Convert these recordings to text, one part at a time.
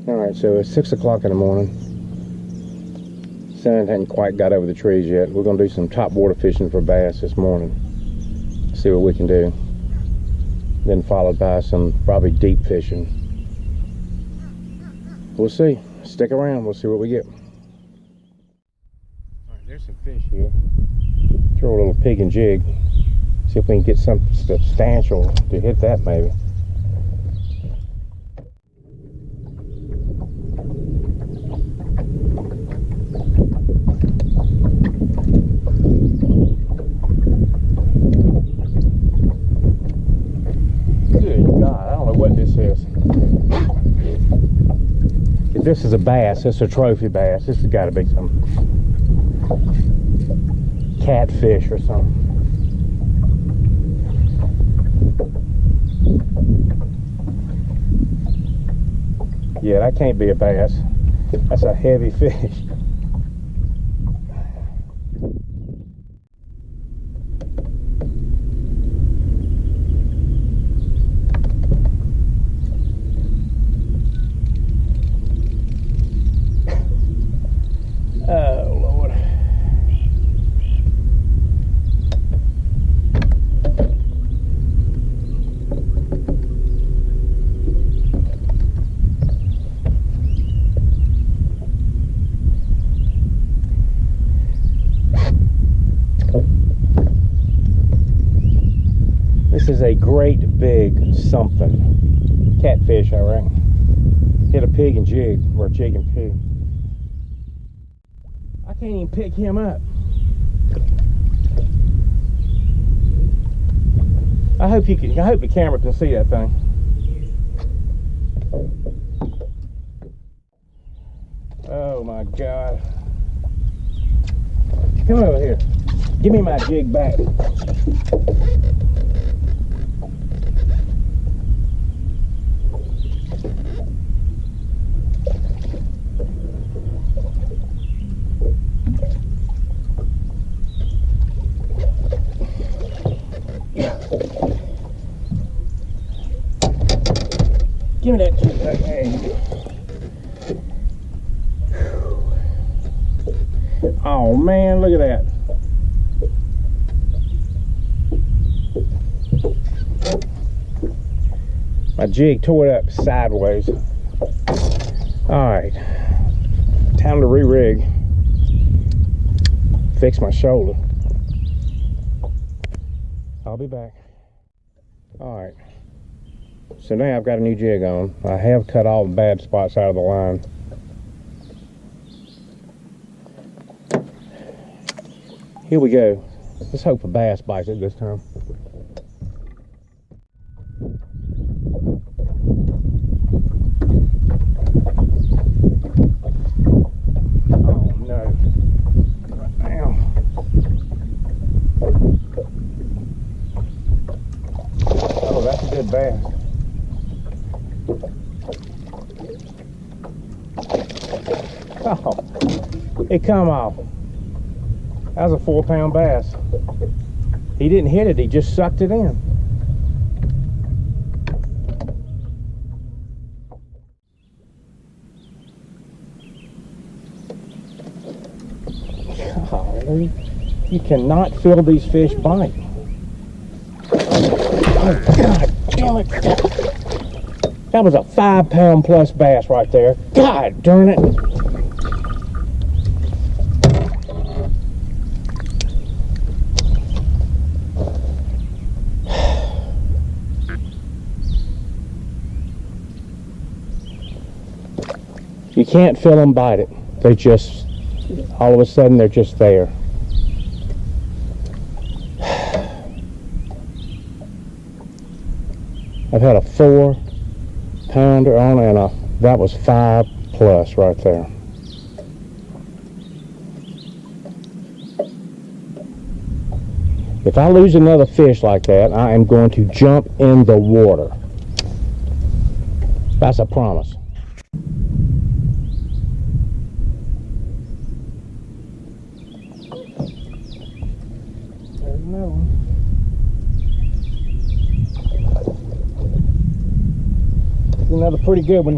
Alright, so it's 6 o'clock in the morning. Sun hadn't quite got over the trees yet. We're going to do some top water fishing for bass this morning. See what we can do. Then followed by some probably deep fishing. We'll see. Stick around. We'll see what we get. Alright, there's some fish here. Throw a little pig and jig. See if we can get something substantial to hit that maybe. If this is a bass, this is a trophy bass. This has got to be some catfish or something. Yeah, that can't be a bass. That's a heavy fish. Oh, Lord. This is a great big something. Catfish, I reckon. Hit a pig and jig, or a jig and pig. I can't even pick him up. I hope the camera can see that thing. Oh my God. Come over here. Give me my jig back. Give me that jig back. Hey. Oh man, look at that. My jig tore it up sideways. Alright. Time to re-rig. Fix my shoulder. I'll be back. Alright. So now I've got a new jig on. I have cut all the bad spots out of the line. Here we go. Let's hope a bass bites it this time. Oh no. Right now. Oh, that's a good bass. Oh, it come off. That was a 4-pound bass. He didn't hit it, he just sucked it in. Golly, you cannot feel these fish bite. Oh, God damn it. That was a 5-pound plus bass right there. God darn it. You can't feel them bite it. They just, all of a sudden, they're just there. I've had a 4-pounder on, and that was 5 plus right there. If I lose another fish like that, I am going to jump in the water. That's a promise. There's another one. Another pretty good one.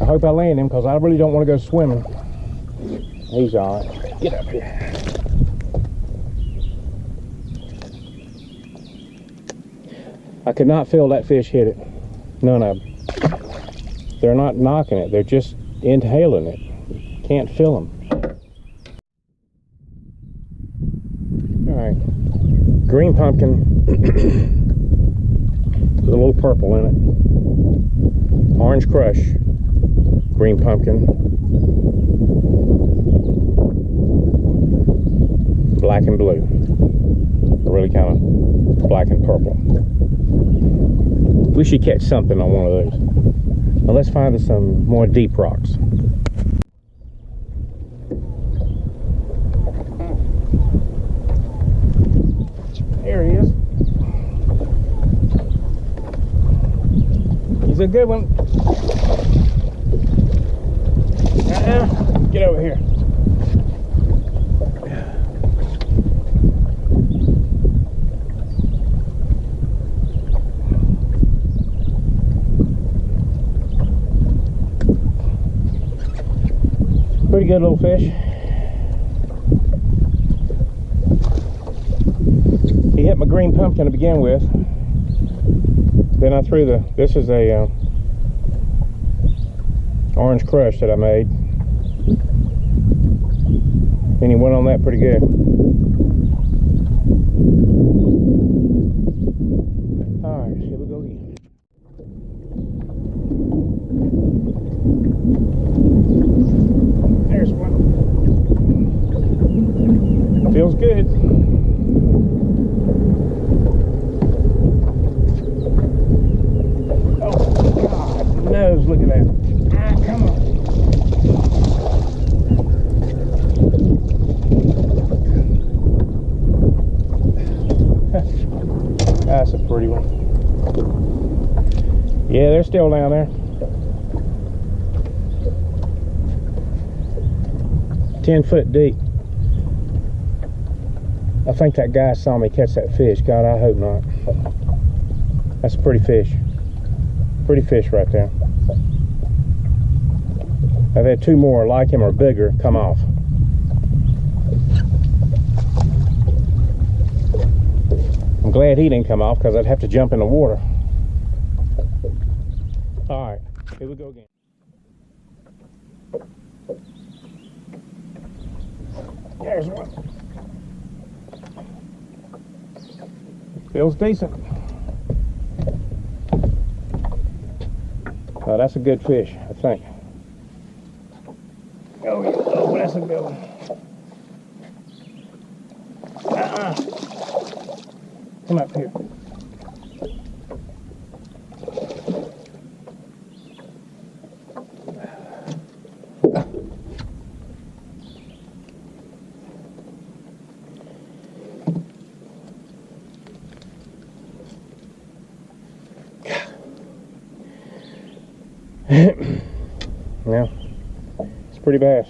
I hope I land him because I really don't want to go swimming. He's all right. Get up here. I could not feel that fish hit it. None of them. They're not knocking it. They're just inhaling it. You can't feel them. All right. Green pumpkin with a little purple in it. Orange crush. Green pumpkin. Black and blue. Really kind of black and purple. We should catch something on one of those. Now let's find some more deep rocks. There he is. He's a good one. Get over here. Pretty good little fish. He hit my green pumpkin to begin with. Then I threw this is a orange crush that I made. And he went on that pretty good. Alright, here we go again. There's one. Feels good. Oh God, nose, look at that. Ah, come on. That's a pretty one. Yeah, they're still down there. 10 foot deep. I think that guy saw me catch that fish. God, I hope not. That's a pretty fish. Pretty fish right there. I've had two more like him or bigger come off. I'm glad he didn't come off because I'd have to jump in the water. All right, here we go again. There's one. Feels decent. Oh, that's a good fish, I think. Oh, that's a good one. Come up here. Yeah, it's a pretty bass.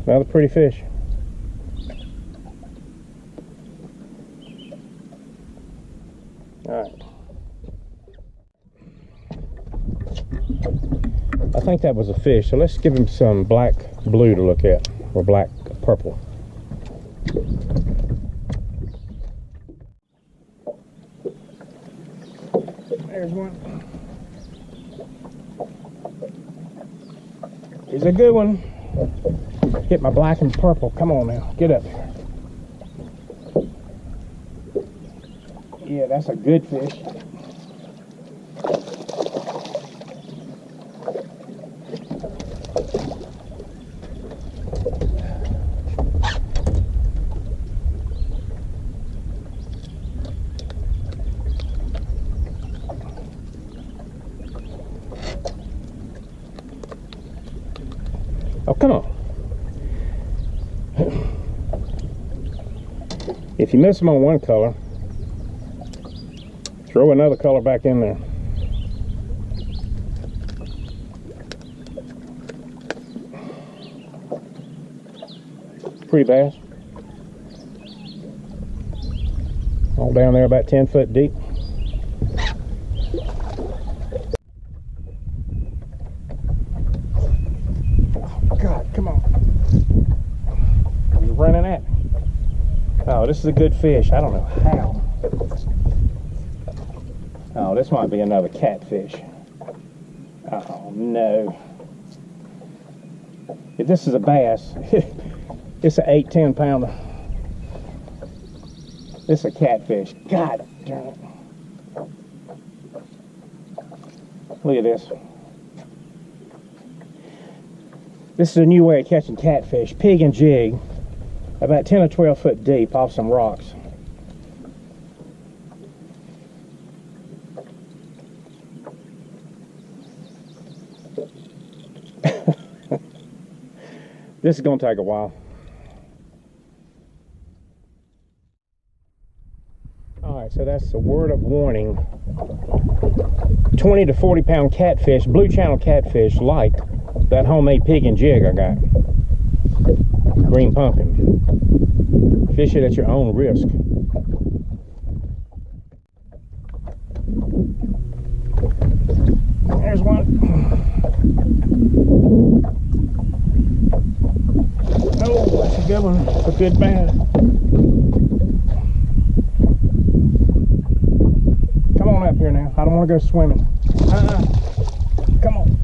Another pretty fish. All right. I think that was a fish, so let's give him some black blue to look at, or black purple. There's one. He's a good one. Hit my black and purple. Come on now, get up here. Yeah, that's a good fish. Oh, come on. If you miss them on one color, throw another color back in there. Pretty bass. All down there about 10 foot deep. Oh, God, come on. He's running at me. Oh, this is a good fish. I don't know how. Oh, this might be another catfish. Oh, no. If this is a bass, it's an 8-10 pounder. This is a catfish. God darn it. Look at this. This is a new way of catching catfish. Pig and jig. About 10 or 12 foot deep off some rocks. This is going to take a while. Alright, so that's the word of warning. 20 to 40 pound catfish, blue channel catfish, like that homemade pig and jig I got. Green pumpkin. Fish it at your own risk. There's one. Oh, that's a good one. It's a good bass. Come on up here now. I don't want to go swimming. Come on.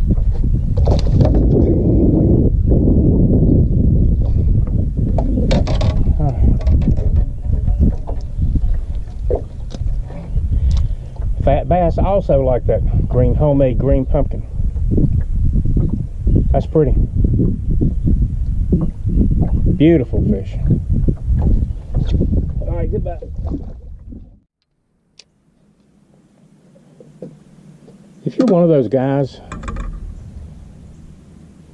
Fat bass also like that homemade green pumpkin. That's pretty. Beautiful fish. All right, goodbye. If you're one of those guys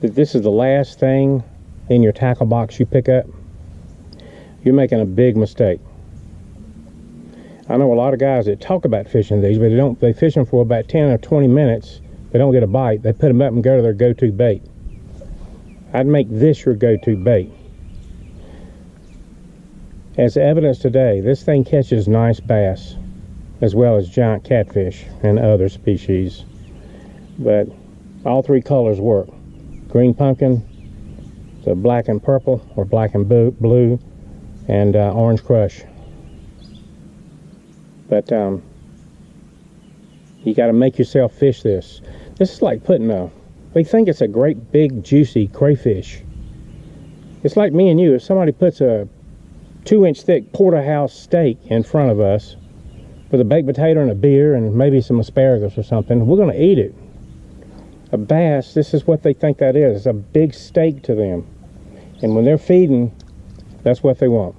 that this is the last thing in your tackle box you pick up, you're making a big mistake. I know a lot of guys that talk about fishing these, but they fish them for about 10 or 20 minutes. They don't get a bite. They put them up and go to their go-to bait. I'd make this your go-to bait. As evidence today, this thing catches nice bass as well as giant catfish and other species. But all three colors work. Green pumpkin, the black and purple or black and blue, and orange crush. But you got to make yourself fish this. This is like putting they think it's a great big juicy crayfish. It's like me and you. If somebody puts a 2-inch thick porterhouse steak in front of us with a baked potato and a beer and maybe some asparagus or something, we're going to eat it. A bass, this is what they think that is. It's a big steak to them. And when they're feeding, that's what they want.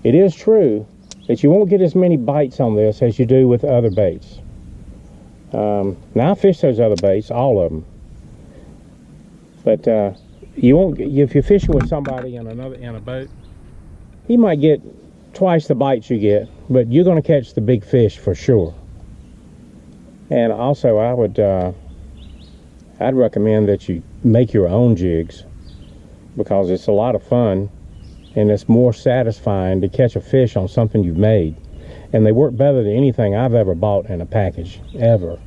It is true that you won't get as many bites on this as you do with other baits. Now I fish those other baits, all of them. But you won't. If you're fishing with somebody in a boat, he might get twice the bites you get, but you're going to catch the big fish for sure. And also, I'd recommend that you make your own jigs, because it's a lot of fun and it's more satisfying to catch a fish on something you've made. And they work better than anything I've ever bought in a package, ever.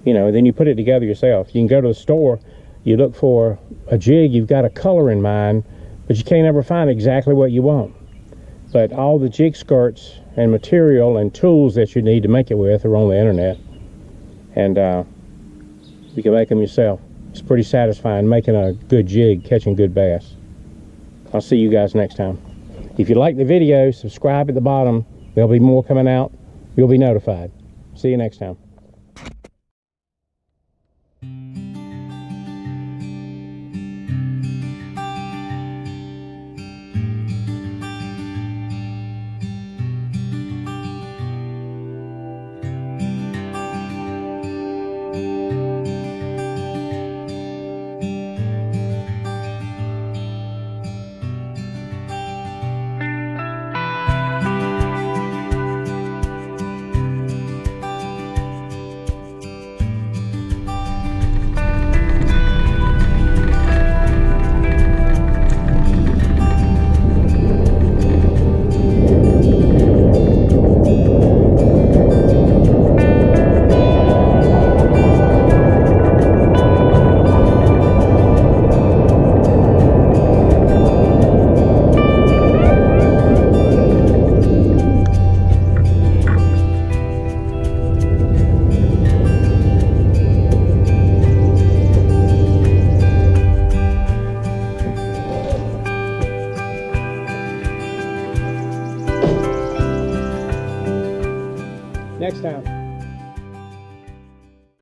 You know, then you put it together yourself. You can go to the store, you look for a jig, you've got a color in mind, but you can't ever find exactly what you want. But all the jig skirts and material and tools that you need to make it with are on the internet. And you can make them yourself. It's pretty satisfying making a good jig, catching good bass. I'll see you guys next time. If you like the video, subscribe at the bottom. There'll be more coming out. You'll be notified. See you next time. Next time.